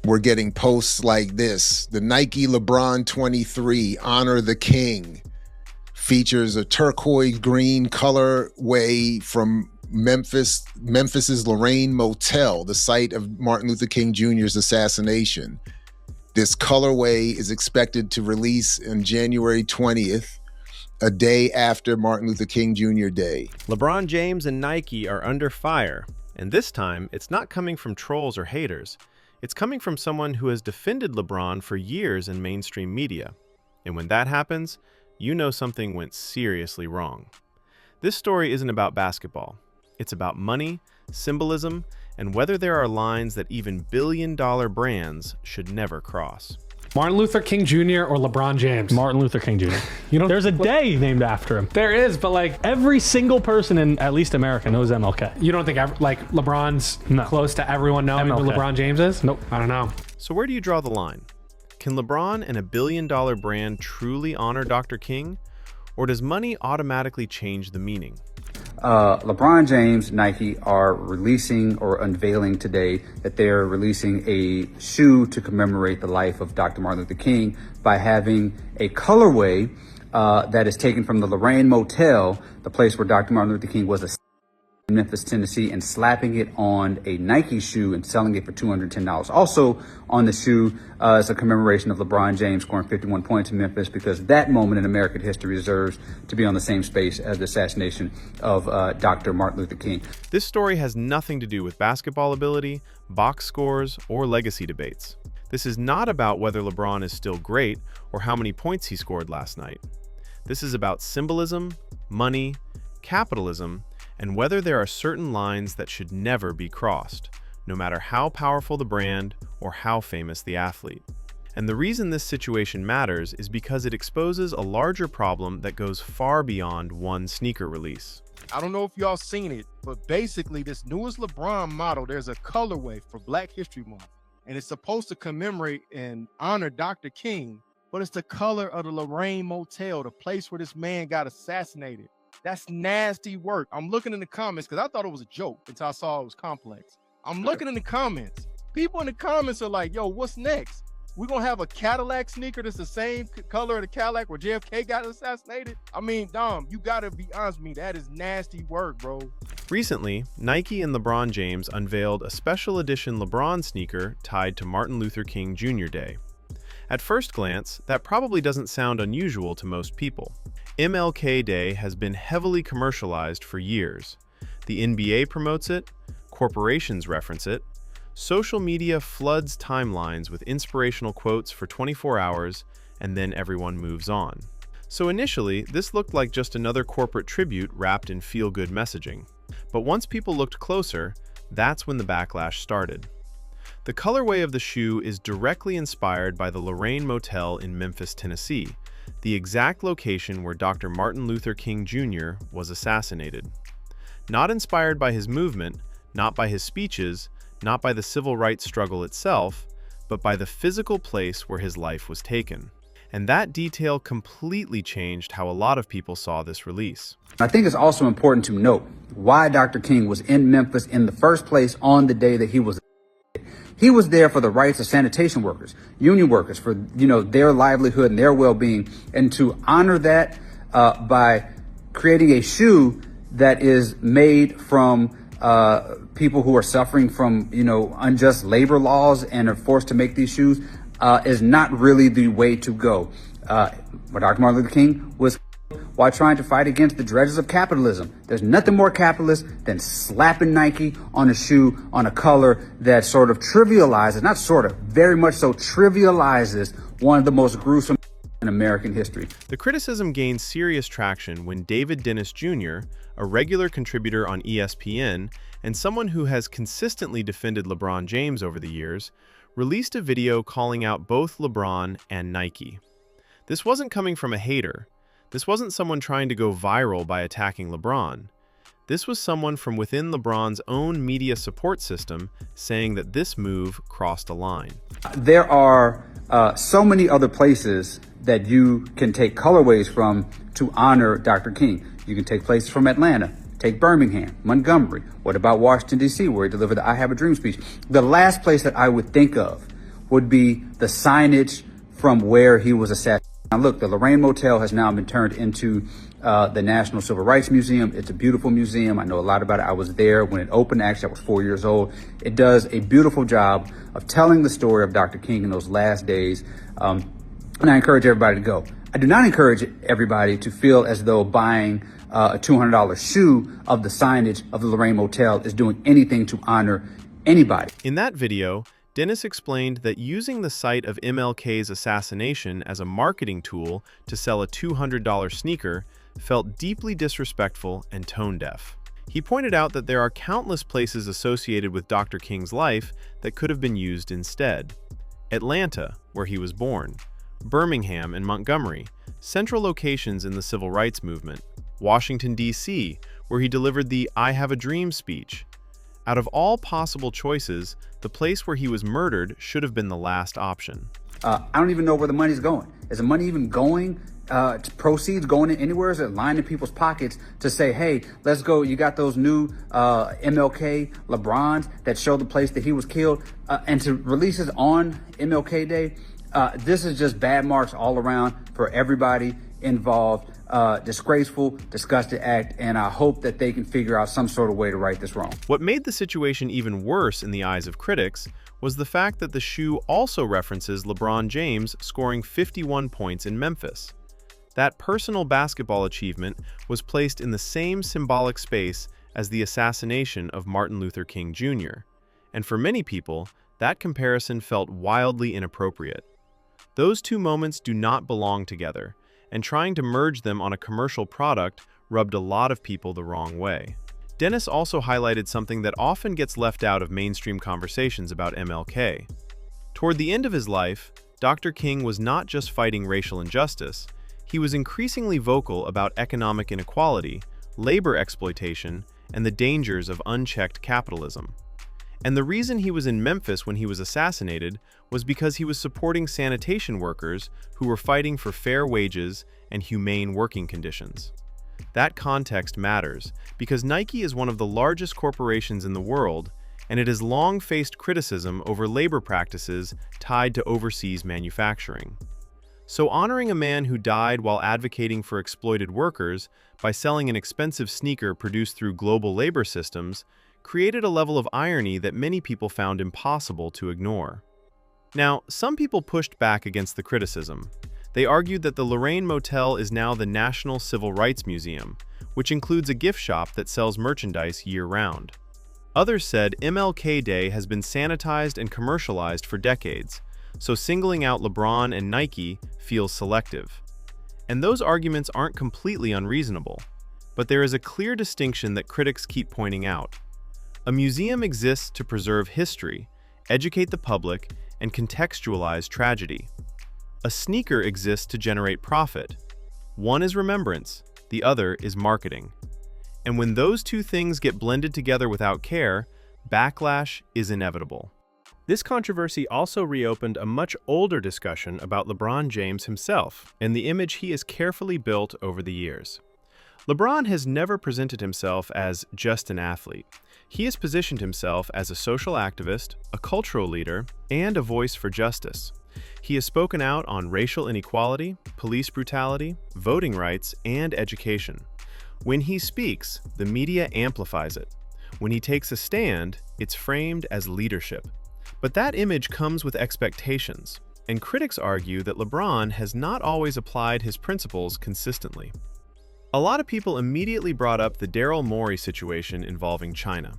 we're getting posts like this. The Nike LeBron 23, Honor the King, features a turquoise green colorway from Memphis's Lorraine Motel, the site of Martin Luther King Jr.'s assassination. This colorway is expected to release on January 20th, a day after Martin Luther King Jr. Day. LeBron James and Nike are under fire, and this time it's not coming from trolls or haters. It's coming from someone who has defended LeBron for years in mainstream media. And when that happens, you know something went seriously wrong. This story isn't about basketball. It's about money, symbolism, and whether there are lines that even billion-dollar brands should never cross. Martin Luther King Jr. or LeBron James? Martin Luther King Jr. You know, there's a day named after him. There is, but like Every single person in at least America knows MLK. you don't think like LeBron's close to everyone knowing who MLK. LeBron James is? Nope. I don't know. So where do you draw the line? Can LeBron and a billion-dollar brand truly honor Dr. King? Or does money automatically change the meaning? LeBron James, Nike are releasing or unveiling today that they're releasing a shoe to commemorate the life of Dr. Martin Luther King by having a colorway that is taken from the Lorraine Motel, the place where Dr. Martin Luther King was in Memphis, Tennessee, and slapping it on a Nike shoe and selling it for $210. Also on the shoe is a commemoration of LeBron James scoring 51 points in Memphis, because that moment in American history deserves to be on the same space as the assassination of Dr. Martin Luther King. This story has nothing to do with basketball ability, box scores, or legacy debates. This is not about whether LeBron is still great or how many points he scored last night. This is about symbolism, money, capitalism, and whether there are certain lines that should never be crossed, no matter how powerful the brand or how famous the athlete. And the reason this situation matters is because it exposes a larger problem that goes far beyond one sneaker release. I don't know if y'all seen it, but basically this newest LeBron model, there's a colorway for Black History Month, and it's supposed to commemorate and honor Dr. King, but it's the color of the Lorraine Motel, the place where this man got assassinated. That's nasty work. I'm looking in the comments because I thought it was a joke until I saw it was complex. I'm looking in the comments. People in the comments are like, yo, what's next? We're going to have a Cadillac sneaker that's the same color of the Cadillac where JFK got assassinated? I mean, Dom, you got to be honest with me. That is nasty work, bro. Recently, Nike and LeBron James unveiled a special edition LeBron sneaker tied to Martin Luther King Jr. Day. At first glance, that probably doesn't sound unusual to most people. MLK Day has been heavily commercialized for years. The NBA promotes it, corporations reference it, social media floods timelines with inspirational quotes for 24 hours, and then everyone moves on. So initially, this looked like just another corporate tribute wrapped in feel-good messaging. But once people looked closer, that's when the backlash started. The colorway of the shoe is directly inspired by the Lorraine Motel in Memphis, Tennessee, the exact location where Dr. Martin Luther King Jr. was assassinated. Not inspired by his movement, not by his speeches, not by the civil rights struggle itself, but by the physical place where his life was taken. And that detail completely changed how a lot of people saw this release. I think it's also important to note why Dr. King was in Memphis in the first place on the day that he was. He was there for the rights of sanitation workers, union workers, for their livelihood and their well-being, and to honor that by creating a shoe that is made from people who are suffering from unjust labor laws and are forced to make these shoes is not really the way to go. But Dr. Martin Luther King was while trying to fight against the dredges of capitalism. There's nothing more capitalist than slapping Nike on a shoe on a color that sort of trivializes, not sort of, very much so trivializes one of the most gruesome in American history. The criticism gained serious traction when David Dennis Jr., a regular contributor on ESPN and someone who has consistently defended LeBron James over the years, released a video calling out both LeBron and Nike. This wasn't coming from a hater. This wasn't someone trying to go viral by attacking LeBron. This was someone from within LeBron's own media support system saying that this move crossed a line. There are so many other places that you can take colorways from to honor Dr. King. You can take places from Atlanta, take Birmingham, Montgomery. What about Washington, D.C., where he delivered the I Have a Dream speech? The last place that I would think of would be the signage from where he was assassinated. Now look, the Lorraine Motel has now been turned into the National Civil Rights Museum. It's a beautiful museum. I know a lot about it. I was there when it opened. Actually, I was 4 years old. It does a beautiful job of telling the story of Dr. King in those last days. And I encourage everybody to go. I do not encourage everybody to feel as though buying a $200 shoe of the signage of the Lorraine Motel is doing anything to honor anybody. In that video, Dennis explained that using the site of MLK's assassination as a marketing tool to sell a $200 sneaker felt deeply disrespectful and tone-deaf. He pointed out that there are countless places associated with Dr. King's life that could have been used instead. Atlanta, where he was born, Birmingham and Montgomery, central locations in the civil rights movement, Washington, D.C., where he delivered the "I Have a Dream" speech. Out of all possible choices, the place where he was murdered should have been the last option. I don't even know where the money's going. Is the money even going to proceeds going in anywhere? Is it lining people's pockets to say, hey, let's go, you got those new MLK LeBrons that show the place that he was killed, and to release it on MLK Day? This is just bad marks all around for everybody involved. Disgraceful, disgusting act, and I hope that they can figure out some sort of way to right this wrong. What made the situation even worse in the eyes of critics was the fact that the shoe also references LeBron James scoring 51 points in Memphis. That personal basketball achievement was placed in the same symbolic space as the assassination of Martin Luther King Jr., and for many people, that comparison felt wildly inappropriate. Those two moments do not belong together, and trying to merge them on a commercial product rubbed a lot of people the wrong way. Dennis also highlighted something that often gets left out of mainstream conversations about MLK. Toward the end of his life, Dr. King was not just fighting racial injustice, he was increasingly vocal about economic inequality, labor exploitation, and the dangers of unchecked capitalism. And the reason he was in Memphis when he was assassinated was because he was supporting sanitation workers who were fighting for fair wages and humane working conditions. That context matters because Nike is one of the largest corporations in the world, and it has long faced criticism over labor practices tied to overseas manufacturing. So honoring a man who died while advocating for exploited workers by selling an expensive sneaker produced through global labor systems created a level of irony that many people found impossible to ignore. Now, some people pushed back against the criticism. They argued that the Lorraine Motel is now the National Civil Rights Museum, which includes a gift shop that sells merchandise year-round. Others said MLK Day has been sanitized and commercialized for decades, so singling out LeBron and Nike feels selective. And those arguments aren't completely unreasonable, but there is a clear distinction that critics keep pointing out. A museum exists to preserve history, educate the public, and contextualize tragedy. A sneaker exists to generate profit. One is remembrance, the other is marketing. And when those two things get blended together without care, backlash is inevitable. This controversy also reopened a much older discussion about LeBron James himself and the image he has carefully built over the years. LeBron has never presented himself as just an athlete. He has positioned himself as a social activist, a cultural leader, and a voice for justice. He has spoken out on racial inequality, police brutality, voting rights, and education. When he speaks, the media amplifies it. When he takes a stand, it's framed as leadership. But that image comes with expectations, and critics argue that LeBron has not always applied his principles consistently. A lot of people immediately brought up the Daryl Morey situation involving China.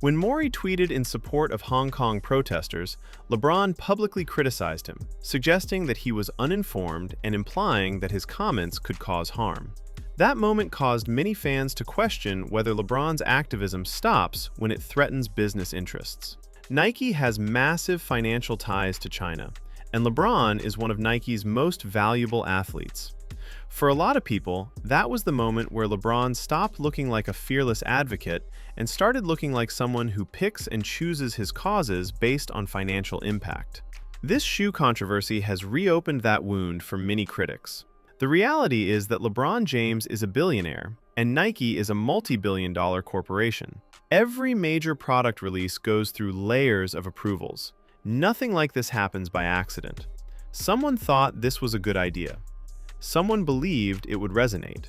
When Morey tweeted in support of Hong Kong protesters, LeBron publicly criticized him, suggesting that he was uninformed and implying that his comments could cause harm. That moment caused many fans to question whether LeBron's activism stops when it threatens business interests. Nike has massive financial ties to China, and LeBron is one of Nike's most valuable athletes. For a lot of people, that was the moment where LeBron stopped looking like a fearless advocate and started looking like someone who picks and chooses his causes based on financial impact. This shoe controversy has reopened that wound for many critics. The reality is that LeBron James is a billionaire, and Nike is a multi-billion-dollar corporation. Every major product release goes through layers of approvals, Nothing like this happens by accident. Someone thought this was a good idea. Someone believed it would resonate.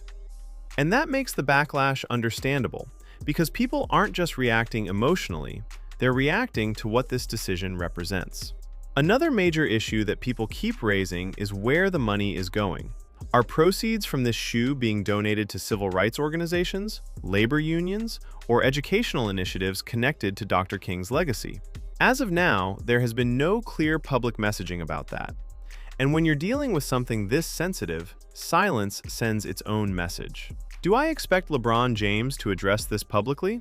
And that makes the backlash understandable, because people aren't just reacting emotionally, they're reacting to what this decision represents. Another major issue that people keep raising is where the money is going. Are proceeds from this shoe being donated to civil rights organizations, labor unions, or educational initiatives connected to Dr. King's legacy? As of now, there has been no clear public messaging about that. And when you're dealing with something this sensitive, silence sends its own message. Do I expect LeBron James to address this publicly?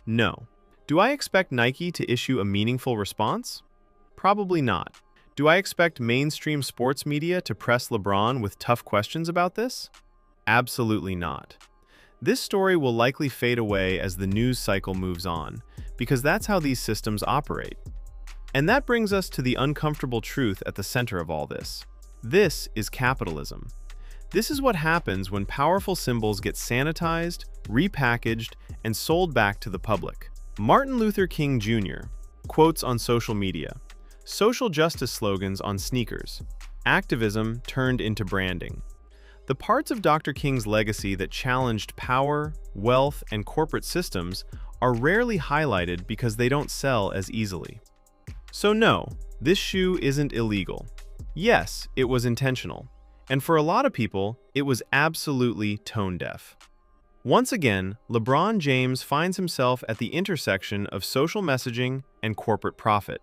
No. Do I expect Nike to issue a meaningful response? Probably not. Do I expect mainstream sports media to press LeBron with tough questions about this? Absolutely not. This story will likely fade away as the news cycle moves on, because that's how these systems operate. And that brings us to the uncomfortable truth at the center of all this. This is capitalism. This is what happens when powerful symbols get sanitized, repackaged, and sold back to the public. Martin Luther King Jr. quotes on social media, social justice slogans on sneakers, activism turned into branding. The parts of Dr. King's legacy that challenged power, wealth, and corporate systems are rarely highlighted because they don't sell as easily. So no, this shoe isn't illegal. Yes, it was intentional. And for a lot of people, it was absolutely tone-deaf. Once again, LeBron James finds himself at the intersection of social messaging and corporate profit.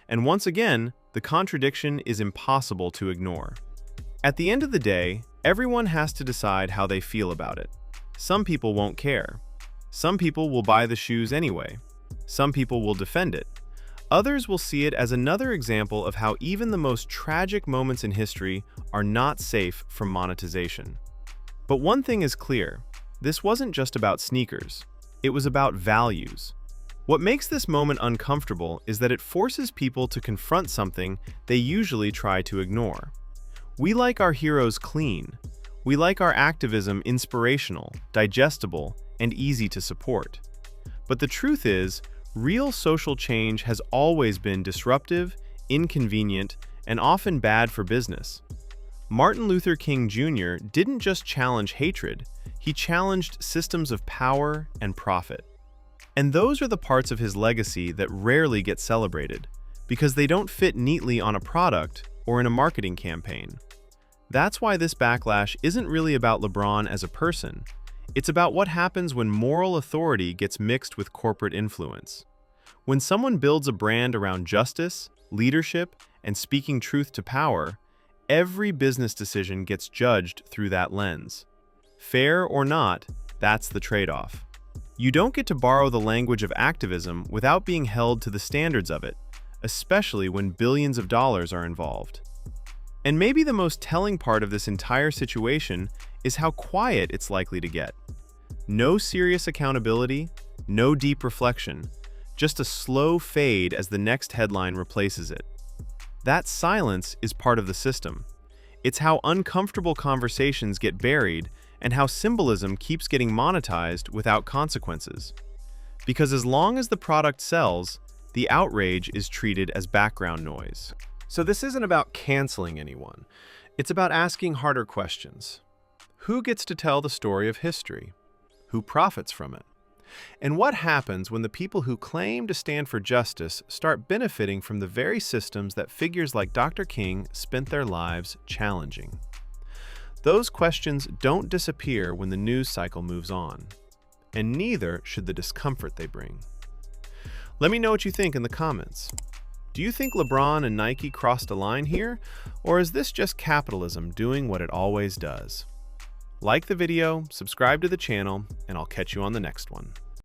And once again, the contradiction is impossible to ignore. At the end of the day, everyone has to decide how they feel about it. Some people won't care. Some people will buy the shoes anyway. Some people will defend it. Others will see it as another example of how even the most tragic moments in history are not safe from monetization. But one thing is clear, this wasn't just about sneakers. It was about values. What makes this moment uncomfortable is that it forces people to confront something they usually try to ignore. We like our heroes clean. We like our activism inspirational, digestible, and easy to support. But the truth is, real social change has always been disruptive, inconvenient, and often bad for business. Martin Luther King Jr. didn't just challenge hatred, he challenged systems of power and profit. And those are the parts of his legacy that rarely get celebrated, because they don't fit neatly on a product or in a marketing campaign. That's why this backlash isn't really about LeBron as a person. It's about what happens when moral authority gets mixed with corporate influence. When someone builds a brand around justice, leadership, and speaking truth to power, every business decision gets judged through that lens. Fair or not, that's the trade-off. You don't get to borrow the language of activism without being held to the standards of it, especially when billions of dollars are involved. And maybe the most telling part of this entire situation is how quiet it's likely to get. No serious accountability, no deep reflection, just a slow fade as the next headline replaces it. That silence is part of the system. It's how uncomfortable conversations get buried and how symbolism keeps getting monetized without consequences. Because as long as the product sells, the outrage is treated as background noise. So this isn't about canceling anyone. It's about asking harder questions. Who gets to tell the story of history? Who profits from it? And what happens when the people who claim to stand for justice start benefiting from the very systems that figures like Dr. King spent their lives challenging? Those questions don't disappear when the news cycle moves on, and neither should the discomfort they bring. Let me know what you think in the comments. Do you think LeBron and Nike crossed a line here, or is this just capitalism doing what it always does? Like the video, subscribe to the channel, and I'll catch you on the next one.